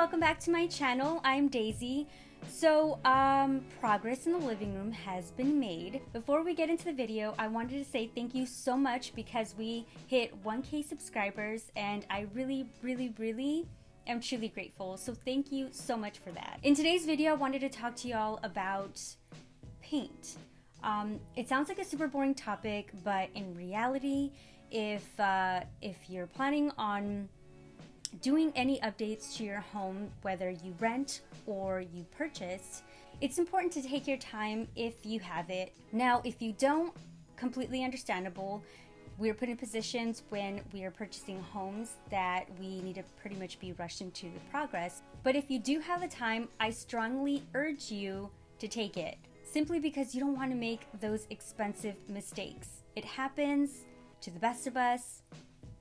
welcome back to my channel. I'm Daisy. So, progress in the living room has been made. Before we get into the video, I wanted to say thank you so much because we hit 1K subscribers and I really am truly grateful. So thank you so much for that. In today's video, I wanted to talk to y'all about paint. It sounds like a super boring topic, but in reality, if you're planning on doing any updates to your home, whether you rent or you purchase, it's important to take your time if you have it. Now, if you don't, completely understandable. We're put in positions when we are purchasing homes that we need to pretty much be rushed into the progress. But if you do have the time, I strongly urge you to take it, simply because you don't want to make those expensive mistakes. It happens to the best of us,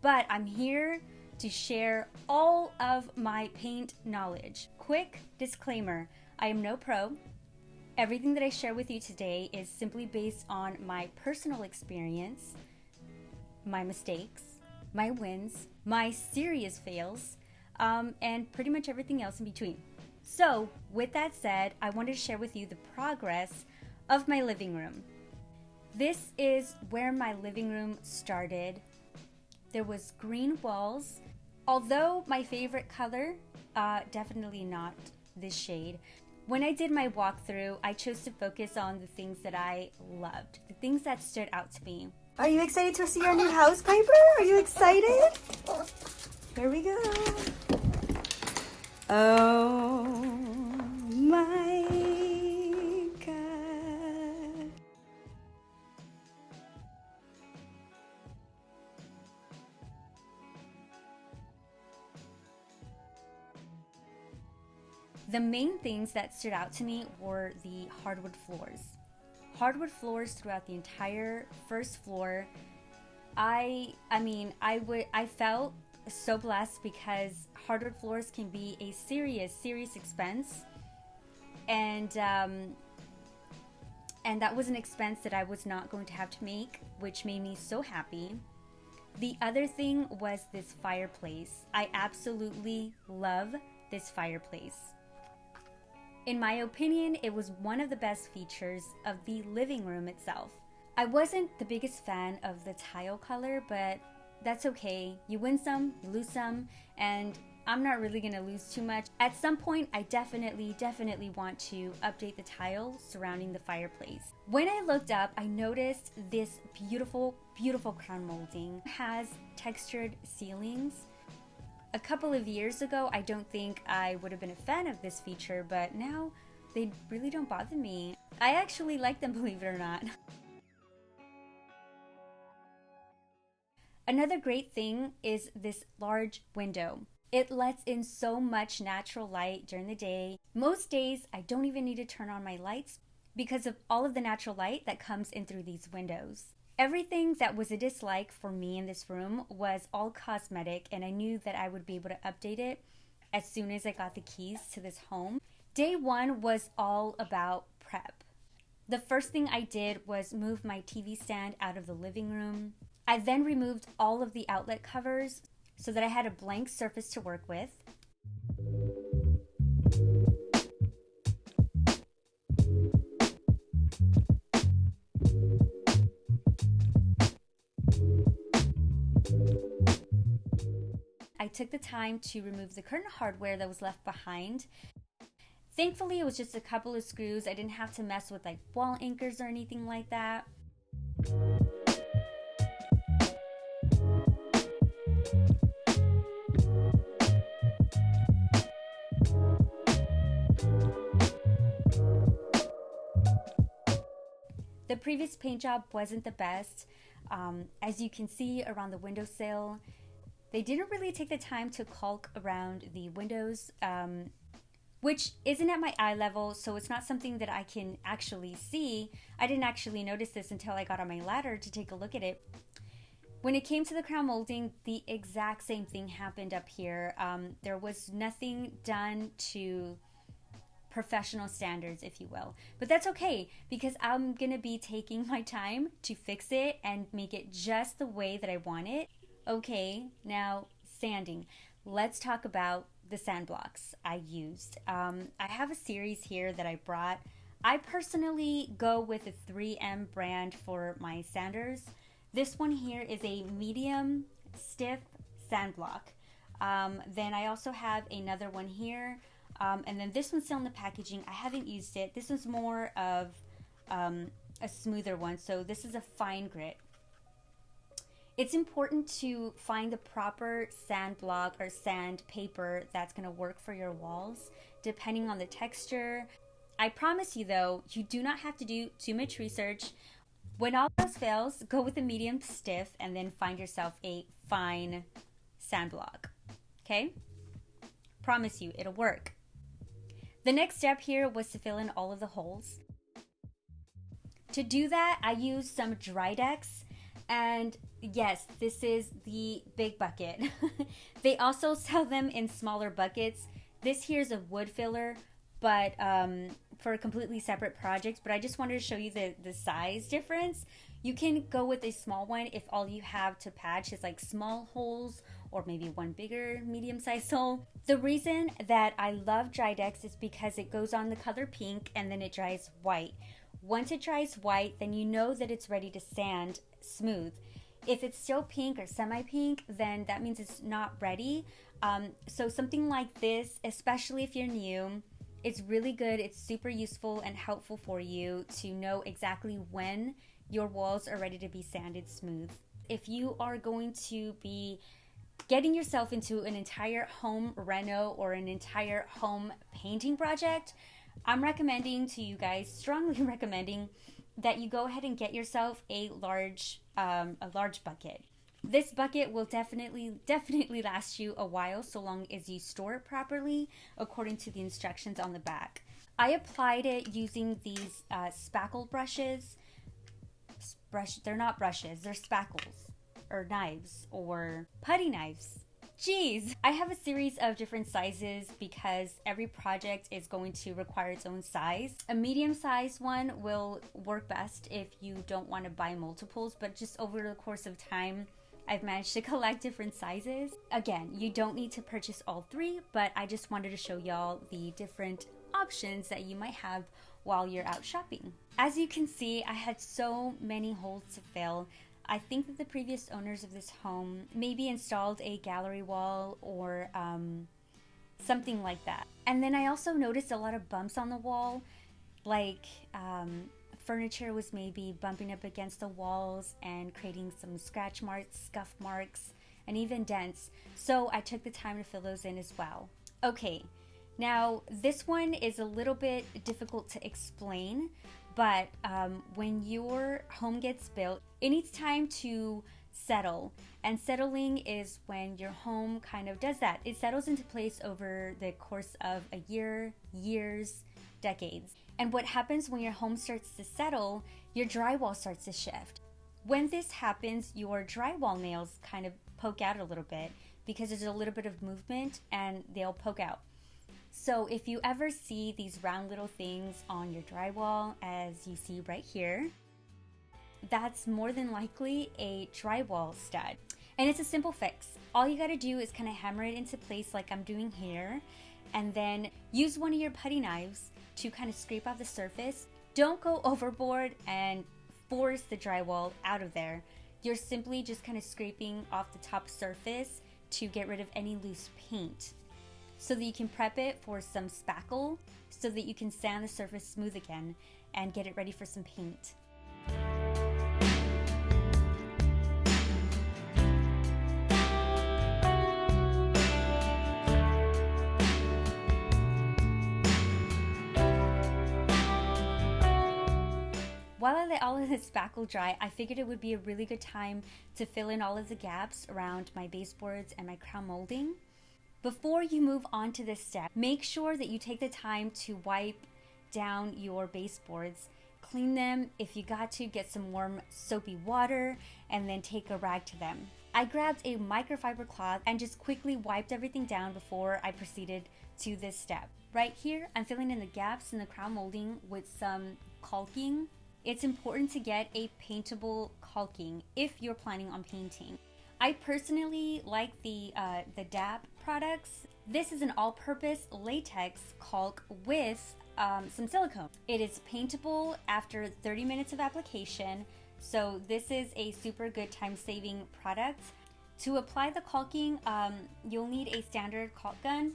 but I'm here to share all of my paint knowledge. Quick disclaimer, I am no pro. Everything that I share with you today is simply based on my personal experience, my mistakes, my wins, my serious fails, and pretty much everything else in between. So with that said, I wanted to share with you the progress of my living room. This is where my living room started. There was green walls. Although my favorite color, definitely not this shade. When I did my walkthrough, I chose to focus on the things that I loved, the things that stood out to me. Are you excited to see our new house, Piper? Are you excited? Here we go. Oh my God. The main things that stood out to me were the hardwood floors. Hardwood floors throughout the entire first floor. I felt so blessed because hardwood floors can be a serious expense, and that was an expense that I was not going to have to make, which made me so happy. The other thing was this fireplace. I absolutely love this fireplace. In my opinion, it was one of the best features of the living room itself. I wasn't the biggest fan of the tile color, but that's okay. You win some, you lose some, and I'm not really gonna lose too much. At some point, I definitely want to update the tile surrounding the fireplace. When I looked up, I noticed this beautiful crown molding. It has textured ceilings. A couple of years ago, I don't think I would have been a fan of this feature, but now they really don't bother me. I actually like them, believe it or not. Another great thing is this large window. It lets in so much natural light during the day. Most days, I don't even need to turn on my lights because of all of the natural light that comes in through these windows. Everything that was a dislike for me in this room was all cosmetic, and I knew that I would be able to update it as soon as I got the keys to this home. Day one was all about prep. The first thing I did was move my TV stand out of the living room. I then removed all of the outlet covers so that I had a blank surface to work with. I took the time to remove the curtain hardware that was left behind. Thankfully, it was just a couple of screws. I didn't have to mess with like wall anchors or anything like that. The previous paint job wasn't the best. As you can see around the windowsill, they didn't really take the time to caulk around the windows, which isn't at my eye level, so it's not something that I can actually see. I didn't actually notice this until I got on my ladder to take a look at it. When it came to the crown molding, the exact same thing happened up here. There was nothing done to professional standards, if you will. But that's okay, because I'm gonna be taking my time to fix it and make it just the way that I want it. Okay, now sanding. Let's talk about the sand blocks I used. I have a series here that I brought. I personally go with a 3M brand for my sanders. This one here is a medium stiff sand block. Then I also have another one here. And then this one's still in the packaging. I haven't used it. This one's more of a smoother one. So this is a fine grit. It's important to find the proper sand block or sandpaper that's going to work for your walls, depending on the texture. I promise you though, you do not have to do too much research. When all else fails, go with a medium stiff and then find yourself a fine sand block. Okay? Promise you, it'll work. The next step here was to fill in all of the holes. To do that, I used some Drydex, and yes, this is the big bucket. They also sell them in smaller buckets. This here is a wood filler, but for a completely separate project, but I just wanted to show you the size difference. You can go with a small one if all you have to patch is like small holes or maybe one bigger medium-sized hole. The reason that I love Drydex is because it goes on the color pink and then it dries white. Once it dries white, then you know that it's ready to sand smooth. If it's still pink or semi-pink, then that means it's not ready. So something like this, especially if you're new, it's really good. It's super useful and helpful for you to know exactly when your walls are ready to be sanded smooth. If you are going to be getting yourself into an entire home reno or an entire home painting project, I'm recommending to you guys, strongly recommending, that you go ahead and get yourself a large bucket. This bucket will definitely last you a while, so long as you store it properly according to the instructions on the back. I applied it using these spackle brushes. They're not brushes, they're spackles or knives or putty knives. Jeez, I have a series of different sizes because every project is going to require its own size. A medium-sized one will work best if you don't want to buy multiples, but just over the course of time, I've managed to collect different sizes. Again, you don't need to purchase all three, but I just wanted to show y'all the different options that you might have while you're out shopping. As you can see, I had so many holes to fill. I think that the previous owners of this home maybe installed a gallery wall or something like that. And then I also noticed a lot of bumps on the wall, like furniture was maybe bumping up against the walls and creating some scratch marks, scuff marks, and even dents. So I took the time to fill those in as well. Okay, now this one is a little bit difficult to explain, but when your home gets built, it needs time to settle. And settling is when your home kind of does that. It settles into place over the course of a year, years, decades. And what happens when your home starts to settle, your drywall starts to shift. When this happens, your drywall nails kind of poke out a little bit because there's a little bit of movement and they'll poke out. So if you ever see these round little things on your drywall, as you see right here, that's more than likely a drywall stud. And it's a simple fix. All you gotta do is kind of hammer it into place like I'm doing here, and then use one of your putty knives to kind of scrape off the surface. Don't go overboard and force the drywall out of there. You're simply just kind of scraping off the top surface to get rid of any loose paint, so that you can prep it for some spackle so that you can sand the surface smooth again and get it ready for some paint. While I let all of this spackle dry, I figured it would be a really good time to fill in all of the gaps around my baseboards and my crown molding. Before you move on to this step, make sure that you take the time to wipe down your baseboards. Clean them. If you got to, get some warm soapy water and then take a rag to them. I grabbed a microfiber cloth and just quickly wiped everything down before I proceeded to this step. Right here, I'm filling in the gaps in the crown molding with some caulking. It's important to get a paintable caulking if you're planning on painting. I personally like the DAP products. This is an all-purpose latex caulk with some silicone. It is paintable after 30 minutes of application, so this is a super good time-saving product. To apply the caulking, you'll need a standard caulk gun.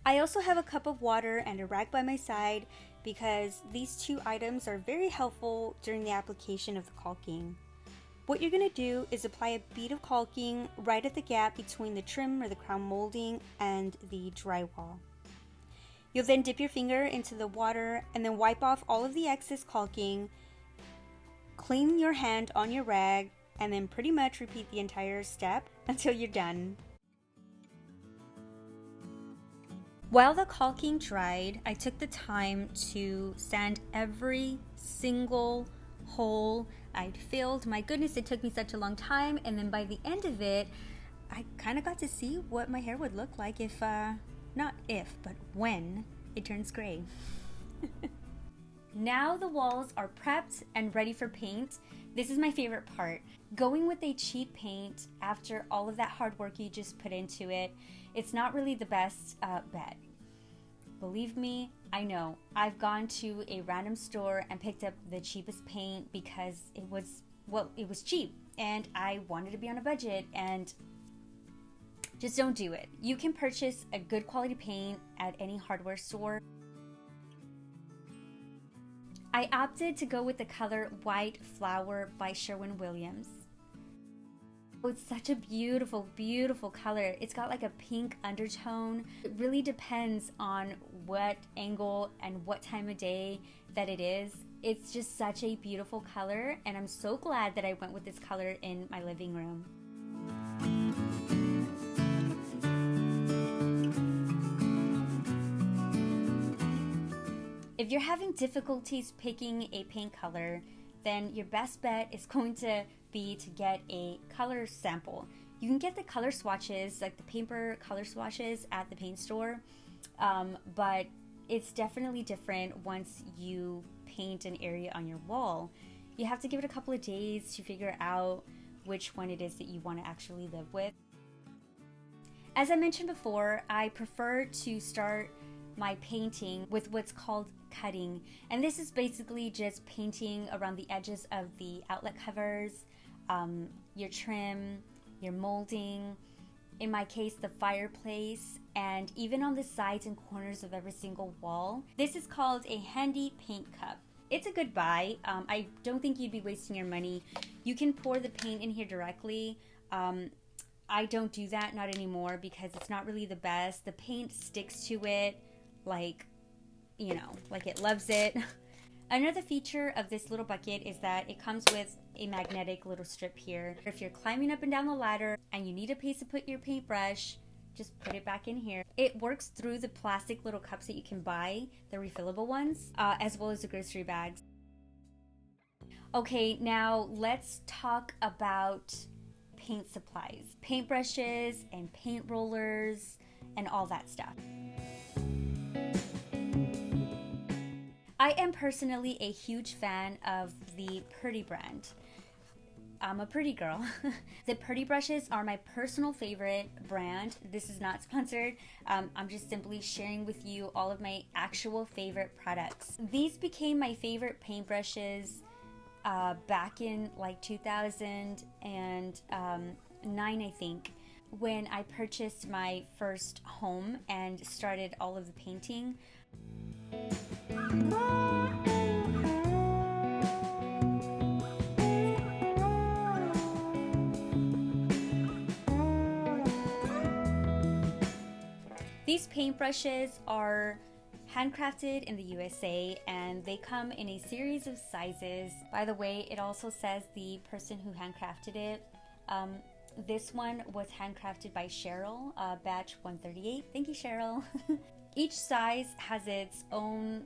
I also have a cup of water and a rag by my side because these two items are very helpful during the application of the caulking. What you're going to do is apply a bead of caulking right at the gap between the trim or the crown molding and the drywall. You'll then dip your finger into the water and then wipe off all of the excess caulking, clean your hand on your rag, and then pretty much repeat the entire step until you're done. While the caulking dried, I took the time to sand every single hole I'd filled. My goodness, it took me such a long time, and then by the end of it, I kind of got to see what my hair would look like if, not if, but when it turns gray. Now the walls are prepped and ready for paint. This is my favorite part. Going with a cheap paint after all of that hard work you just put into it, it's not really the best bet. Believe me, I know. I've gone to a random store and picked up the cheapest paint because it was cheap and I wanted to be on a budget, and just don't do it. You can purchase a good quality paint at any hardware store. I opted to go with the color White Flower by Sherwin Williams. Oh, it's such a beautiful, beautiful color. It's got like a pink undertone. It really depends on what angle and what time of day that it is. It's just such a beautiful color, and I'm so glad that I went with this color in my living room. If you're having difficulties picking a paint color, then your best bet is going to be to get a color sample. You can get the color swatches, like the paper color swatches at the paint store, but it's definitely different once you paint an area on your wall. You have to give it a couple of days to figure out which one it is that you want to actually live with. As I mentioned before, I prefer to start my painting with what's called cutting, and this is basically just painting around the edges of the outlet covers, your trim, your molding, in my case the fireplace, and even on the sides and corners of every single wall. This is called a handy paint cup. It's a good buy. I don't think you'd be wasting your money. You can pour the paint in here directly. I don't do that, not anymore, because it's not really the best. The paint sticks to it like, you know, like it loves it. Another feature of this little bucket is that it comes with a magnetic little strip here. If you're climbing up and down the ladder and you need a place to put your paintbrush, just put it back in here. It works through the plastic little cups that you can buy, the refillable ones, as well as the grocery bags. Okay, now let's talk about paint supplies, paintbrushes and paint rollers and all that stuff. I am personally a huge fan of the Purdy brand. I'm a pretty girl. The Purdy brushes are my personal favorite brand. This is not sponsored. I'm just simply sharing with you all of my actual favorite products. These became my favorite paintbrushes back in like 2009, I think, when I purchased my first home and started all of the painting. These paintbrushes are handcrafted in the USA, and they come in a series of sizes. By the way, it also says the person who handcrafted it. This one was handcrafted by Cheryl, batch 138. Thank you, Cheryl. Each size has its own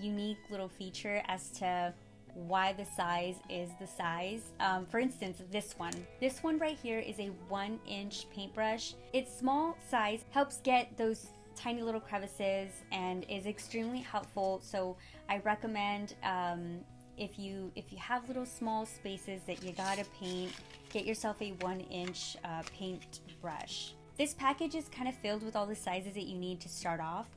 unique little feature as to why the size is the size. For instance, this one right here is a 1-inch paintbrush. Its small size helps get those tiny little crevices and is extremely helpful. So I recommend if you have little small spaces that you gotta paint, get yourself a 1-inch paint brush. This package is kind of filled with all the sizes that you need to start off.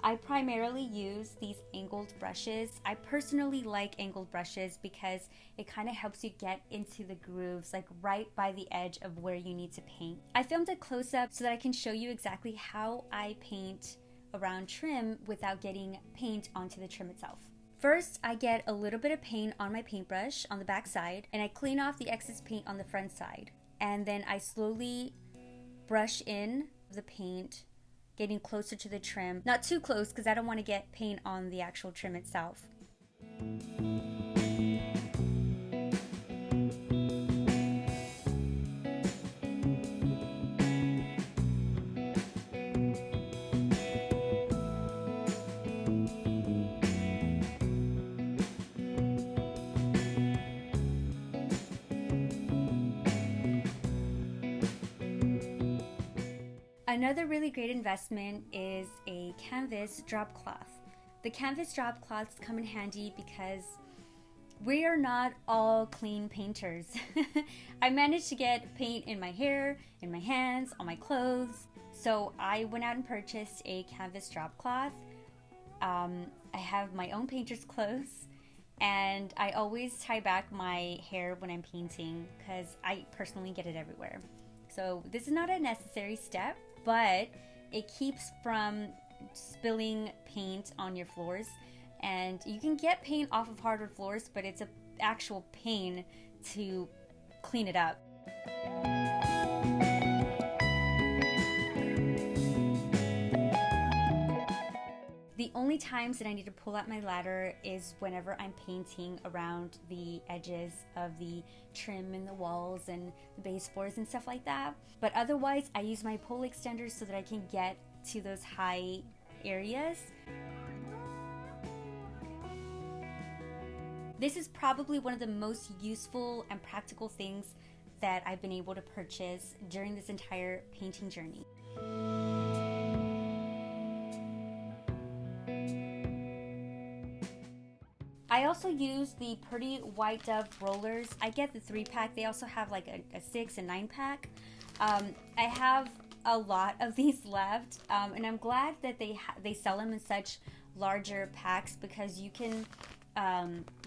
I primarily use these angled brushes. I personally like angled brushes because it kind of helps you get into the grooves, like right by the edge of where you need to paint. I filmed a close-up so that I can show you exactly how I paint around trim without getting paint onto the trim itself. First, I get a little bit of paint on my paintbrush on the back side, and I clean off the excess paint on the front side. And then I slowly brush in the paint, getting closer to the trim. Not too close because I don't want to get paint on the actual trim itself. Another really great investment is a canvas drop cloth. The canvas drop cloths come in handy because we are not all clean painters. I managed to get paint in my hair, in my hands, on my clothes. So I went out and purchased a canvas drop cloth. I have my own painter's clothes, and I always tie back my hair when I'm painting because I personally get it everywhere. So this is not a necessary step, but it keeps from spilling paint on your floors. And you can get paint off of hardwood floors, but it's an actual pain to clean it up. The only times that I need to pull out my ladder is whenever I'm painting around the edges of the trim and the walls and the baseboards and stuff like that. But otherwise, I use my pole extenders so that I can get to those high areas. This is probably one of the most useful and practical things that I've been able to purchase during this entire painting journey. I also use the Pretty White Dove rollers. I get the 3-pack. They also have like a 6 and 9-pack. I have a lot of these left, and I'm glad that they sell them in such larger packs because you can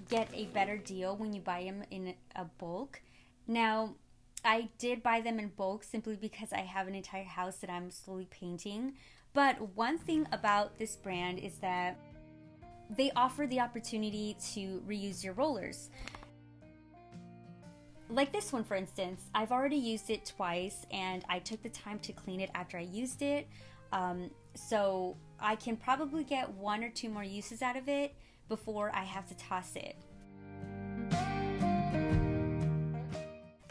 get a better deal when you buy them in a bulk. Now, I did buy them in bulk simply because I have an entire house that I'm slowly painting. But one thing about this brand is that they offer the opportunity to reuse your rollers. Like this one, for instance, I've already used it twice and I took the time to clean it after I used it. So I can probably get 1 or 2 more uses out of it before I have to toss it.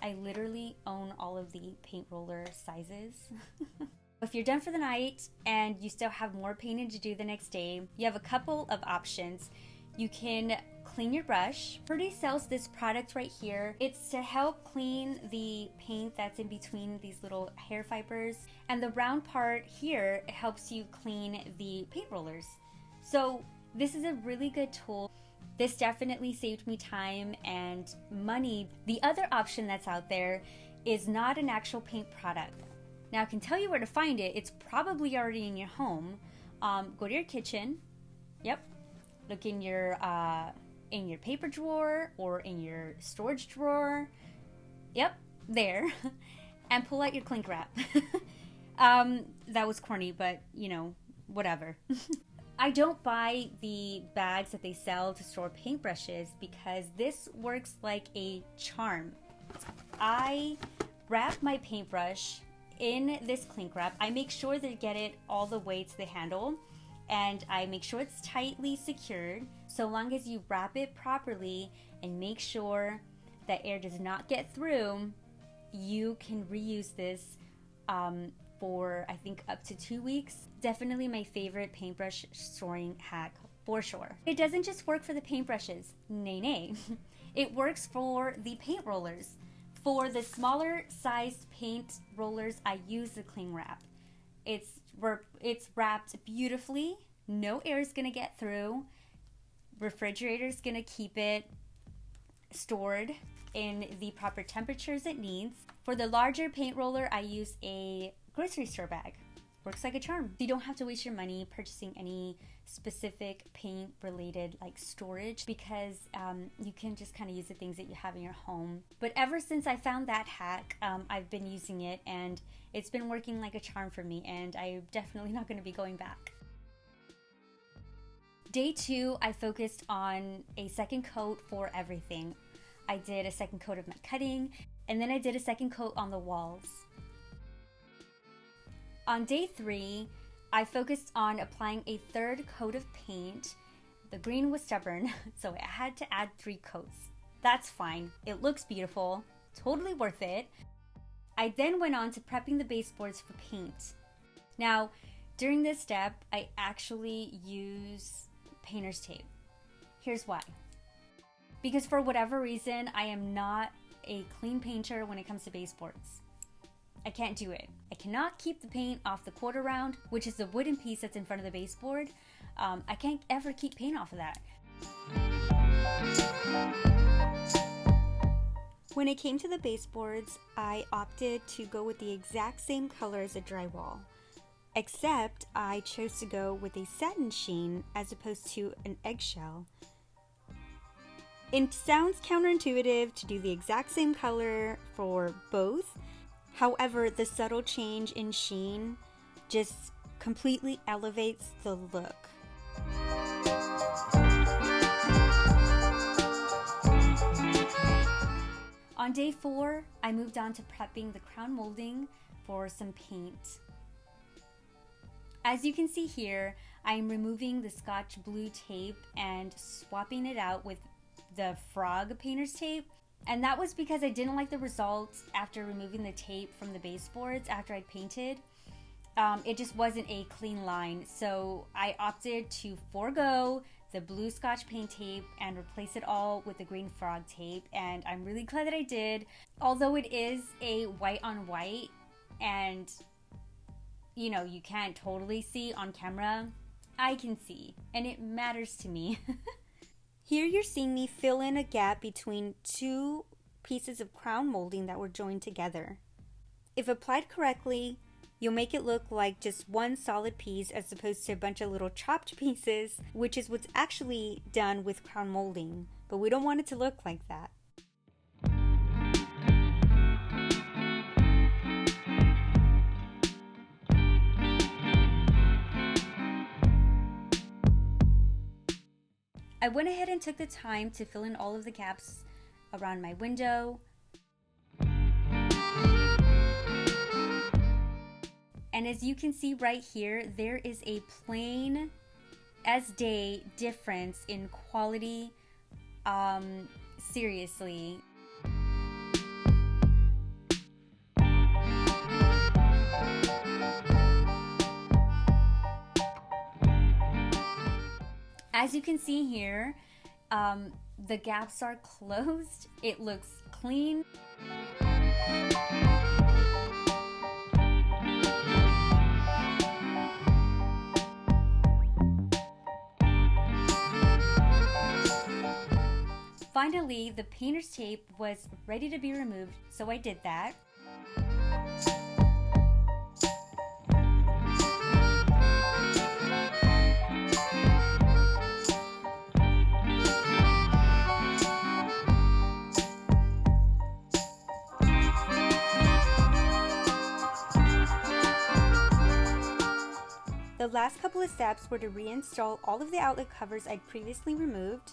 I literally own all of the paint roller sizes. If you're done for the night and you still have more painting to do the next day, you have a couple of options. You can clean your brush. Pretty sells this product right here. It's to help clean the paint that's in between these little hair fibers. And the round part here helps you clean the paint rollers. So this is a really good tool. This definitely saved me time and money. The other option that's out there is not an actual paint product. Now I can tell you where to find it. It's probably already in your home. Go to your kitchen. Yep. Look in your paper drawer or in your storage drawer. Yep, there. And pull out your cling wrap. That was corny, but you know, whatever. I don't buy the bags that they sell to store paintbrushes because this works like a charm. I wrap my paintbrush in this cling wrap. I make sure to get it all the way to the handle, and I make sure it's tightly secured. So long as you wrap it properly and make sure that air does not get through, you can reuse this for I think up to 2 weeks. Definitely my favorite paintbrush storing hack for sure. It doesn't just work for the paintbrushes, nay. It works for the paint rollers. For the smaller sized paint rollers, I use the cling wrap. It's wrapped beautifully. No air is gonna get through. Refrigerator's gonna keep it stored in the proper temperatures it needs. For the larger paint roller, I use a grocery store bag. Works like a charm. You don't have to waste your money purchasing any specific paint related like storage, because you can just kind of use the things that you have in your home. But ever since I found that hack, I've been using it and it's been working like a charm for me, and I'm definitely not going to be going back. Day 2, I focused on a second coat for everything. I did a second coat of my cutting, and then I did a second coat on the walls. On day 3, I focused on applying a third coat of paint. The green was stubborn, so I had to add 3 coats. That's fine. It looks beautiful. Totally worth it. I then went on to prepping the baseboards for paint. Now, during this step, I actually use painter's tape. Here's why. Because for whatever reason, I am not a clean painter when it comes to baseboards. I can't do it. I cannot keep the paint off the quarter round, which is the wooden piece that's in front of the baseboard. I can't ever keep paint off of that. When it came to the baseboards, I opted to go with the exact same color as a drywall, except I chose to go with a satin sheen as opposed to an eggshell. It sounds counterintuitive to do the exact same color for both. However, the subtle change in sheen just completely elevates the look. On day 4, I moved on to prepping the crown molding for some paint. As you can see here, I am removing the Scotch blue tape and swapping it out with the frog painter's tape. And that was because I didn't like the results after removing the tape from the baseboards after I'd painted. It just wasn't a clean line. So I opted to forego the blue Scotch paint tape and replace it all with the green frog tape. And I'm really glad that I did. Although it is a white on white and you know, you can't totally see on camera, I can see. And it matters to me. Here you're seeing me fill in a gap between 2 pieces of crown molding that were joined together. If applied correctly, you'll make it look like just one solid piece as opposed to a bunch of little chopped pieces, which is what's actually done with crown molding, but we don't want it to look like that. I went ahead and took the time to fill in all of the gaps around my window. And as you can see right here, there is a plain as day difference in quality. Seriously. As you can see here, the gaps are closed. It looks clean. Finally, the painter's tape was ready to be removed, so I did that. The last couple of steps were to reinstall all of the outlet covers I'd previously removed.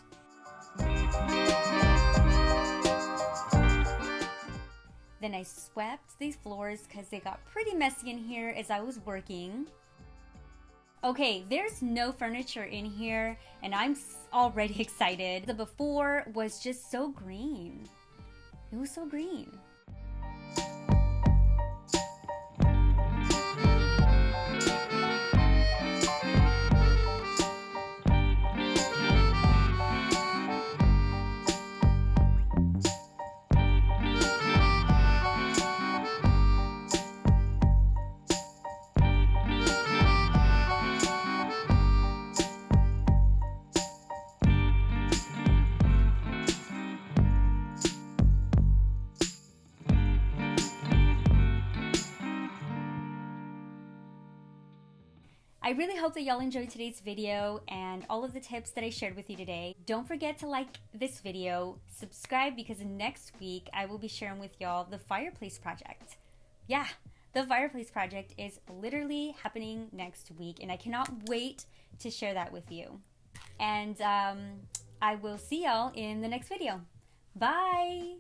Then I swept these floors because they got pretty messy in here as I was working. Okay, there's no furniture in here and I'm already excited. The before was just so green. It was so green. I really hope that y'all enjoyed today's video and all of the tips that I shared with you today. Don't forget to like this video, subscribe, because next week I will be sharing with y'all the fireplace project. Yeah, the fireplace project is literally happening next week, and I cannot wait to share that with you. And I will see y'all in the next video. Bye!